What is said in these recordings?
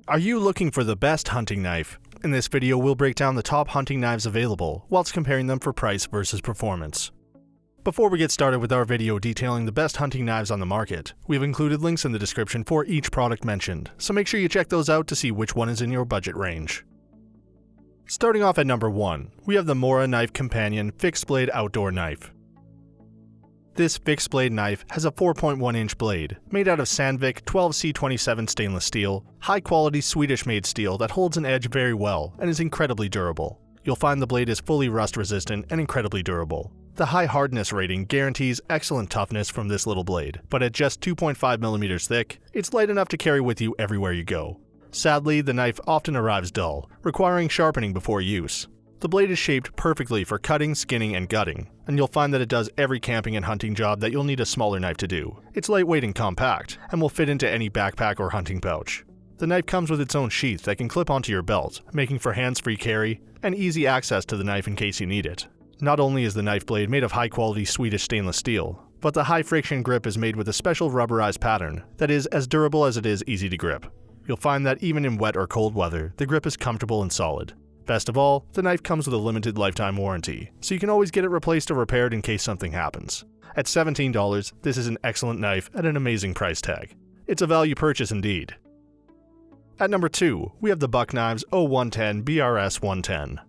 Are you looking for the best hunting knife? In this video, we'll break down the top hunting knives available, whilst comparing them for price versus performance. Before we get started with our video detailing the best hunting knives on the market, we've included links in the description for each product mentioned, so make sure you check those out to see which one is in your budget range. Starting off at number 1, we have the Mora Knife Companion Fixed Blade Outdoor Knife. This fixed blade knife has a 4.1-inch blade, made out of Sandvik 12C27 stainless steel, high-quality Swedish-made steel that holds an edge very well and is incredibly durable. You'll find the blade is fully rust-resistant and incredibly durable. The high hardness rating guarantees excellent toughness from this little blade, but at just 2.5mm thick, it's light enough to carry with you everywhere you go. Sadly, the knife often arrives dull, requiring sharpening before use. The blade is shaped perfectly for cutting, skinning, and gutting, and you'll find that it does every camping and hunting job that you'll need a smaller knife to do. It's lightweight and compact, and will fit into any backpack or hunting pouch. The knife comes with its own sheath that can clip onto your belt, making for hands-free carry and easy access to the knife in case you need it. Not only is the knife blade made of high-quality Swedish stainless steel, but the high-friction grip is made with a special rubberized pattern that is as durable as it is easy to grip. You'll find that even in wet or cold weather, the grip is comfortable and solid. Best of all, the knife comes with a limited lifetime warranty, so you can always get it replaced or repaired in case something happens. At $17, this is an excellent knife at an amazing price tag. It's a value purchase indeed. At number 2, we have the Buckknives 0110 BRS 110.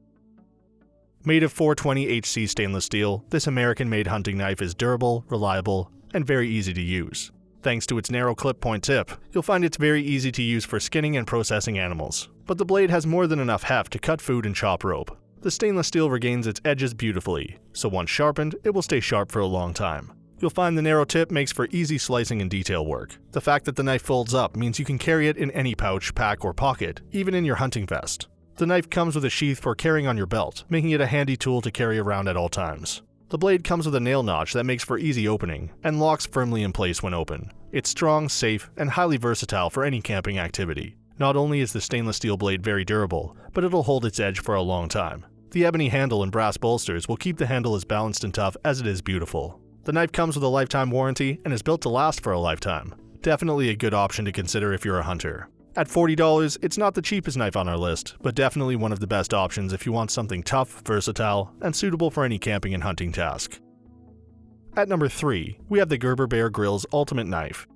Made of 420HC stainless steel, this American-made hunting knife is durable, reliable, and very easy to use. Thanks to its narrow clip point tip, you'll find it's very easy to use for skinning and processing animals. But the blade has more than enough heft to cut food and chop rope. The stainless steel regains its edges beautifully, so once sharpened, it will stay sharp for a long time. You'll find the narrow tip makes for easy slicing and detail work. The fact that the knife folds up means you can carry it in any pouch, pack, or pocket, even in your hunting vest. The knife comes with a sheath for carrying on your belt, making it a handy tool to carry around at all times. The blade comes with a nail notch that makes for easy opening, and locks firmly in place when open. It's strong, safe, and highly versatile for any camping activity. Not only is the stainless steel blade very durable, but it'll hold its edge for a long time. The ebony handle and brass bolsters will keep the handle as balanced and tough as it is beautiful. The knife comes with a lifetime warranty and is built to last for a lifetime. Definitely a good option to consider if you're a hunter. At $40, it's not the cheapest knife on our list, but definitely one of the best options if you want something tough, versatile, and suitable for any camping and hunting task. At number 3, we have the Gerber Grylls Ultimate Knife.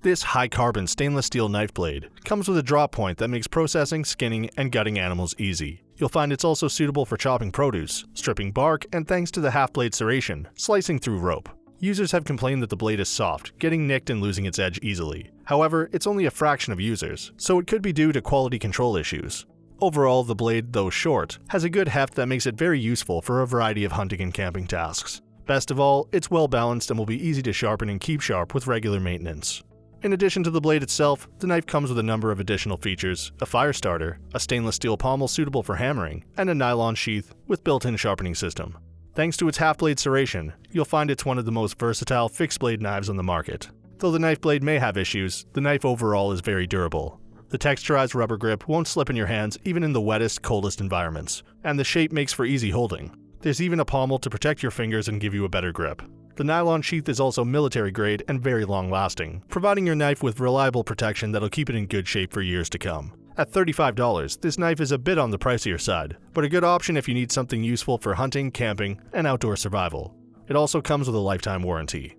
This high-carbon stainless steel knife blade comes with a drop point that makes processing, skinning, and gutting animals easy. You'll find it's also suitable for chopping produce, stripping bark, and thanks to the half-blade serration, slicing through rope. Users have complained that the blade is soft, getting nicked and losing its edge easily. However, it's only a fraction of users, so it could be due to quality control issues. Overall, the blade, though short, has a good heft that makes it very useful for a variety of hunting and camping tasks. Best of all, it's well balanced and will be easy to sharpen and keep sharp with regular maintenance. In addition to the blade itself, the knife comes with a number of additional features: a fire starter, a stainless steel pommel suitable for hammering, and a nylon sheath with built-in sharpening system. Thanks to its half-blade serration, you'll find it's one of the most versatile fixed-blade knives on the market. Though the knife blade may have issues, the knife overall is very durable. The texturized rubber grip won't slip in your hands even in the wettest, coldest environments, and the shape makes for easy holding. There's even a pommel to protect your fingers and give you a better grip. The nylon sheath is also military-grade and very long-lasting, providing your knife with reliable protection that'll keep it in good shape for years to come. At $35, this knife is a bit on the pricier side, but a good option if you need something useful for hunting, camping, and outdoor survival. It also comes with a lifetime warranty.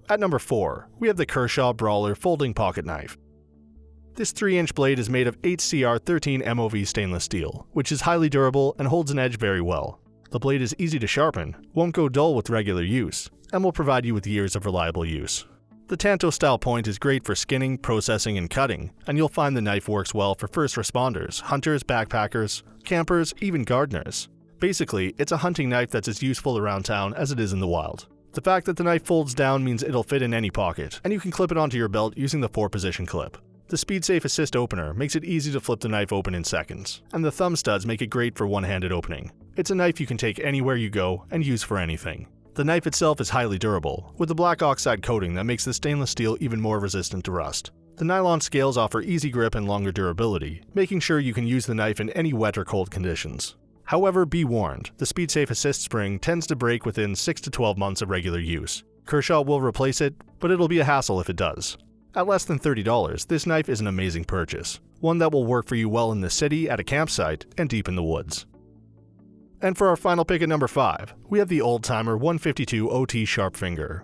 At number 4, we have the Kershaw Brawler Folding Pocket Knife. This 3-inch blade is made of HCR 13 MOV stainless steel, which is highly durable and holds an edge very well. The blade is easy to sharpen, won't go dull with regular use, and will provide you with years of reliable use. The Tanto-style point is great for skinning, processing, and cutting, and you'll find the knife works well for first responders, hunters, backpackers, campers, even gardeners. Basically, it's a hunting knife that's as useful around town as it is in the wild. The fact that the knife folds down means it'll fit in any pocket, and you can clip it onto your belt using the 4-position clip. The SpeedSafe Assist opener makes it easy to flip the knife open in seconds, and the thumb studs make it great for one-handed opening. It's a knife you can take anywhere you go and use for anything. The knife itself is highly durable, with a black oxide coating that makes the stainless steel even more resistant to rust. The nylon scales offer easy grip and longer durability, making sure you can use the knife in any wet or cold conditions. However, be warned, the SpeedSafe Assist spring tends to break within 6 to 12 months of regular use. Kershaw will replace it, but it'll be a hassle if it does. At less than $30, this knife is an amazing purchase, one that will work for you well in the city, at a campsite, and deep in the woods. And for our final pick at number 5, we have the Oldtimer 152 OT Sharpfinger.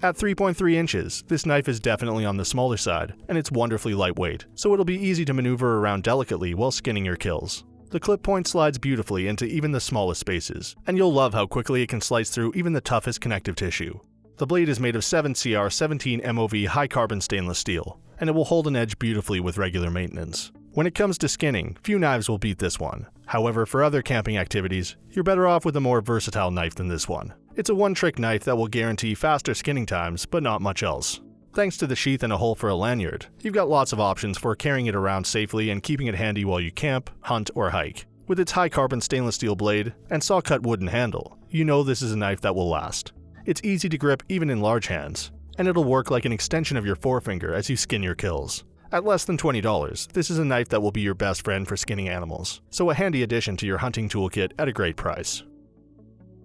At 3.3 inches, this knife is definitely on the smaller side, and it's wonderfully lightweight, so it'll be easy to maneuver around delicately while skinning your kills. The clip point slides beautifully into even the smallest spaces, and you'll love how quickly it can slice through even the toughest connective tissue. The blade is made of 7CR 17 MOV high-carbon stainless steel, and it will hold an edge beautifully with regular maintenance. When it comes to skinning, few knives will beat this one. However, for other camping activities, you're better off with a more versatile knife than this one. It's a one-trick knife that will guarantee faster skinning times, but not much else. Thanks to the sheath and a hole for a lanyard, you've got lots of options for carrying it around safely and keeping it handy while you camp, hunt, or hike. With its high-carbon stainless steel blade and saw-cut wooden handle, you know this is a knife that will last. It's easy to grip even in large hands, and it'll work like an extension of your forefinger as you skin your kills. At less than $20, this is a knife that will be your best friend for skinning animals, so a handy addition to your hunting toolkit at a great price.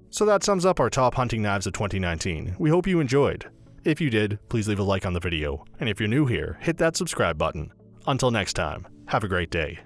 So that sums up our top hunting knives of 2019. We hope you enjoyed. If you did, please leave a like on the video, and if you're new here, hit that subscribe button. Until next time, have a great day.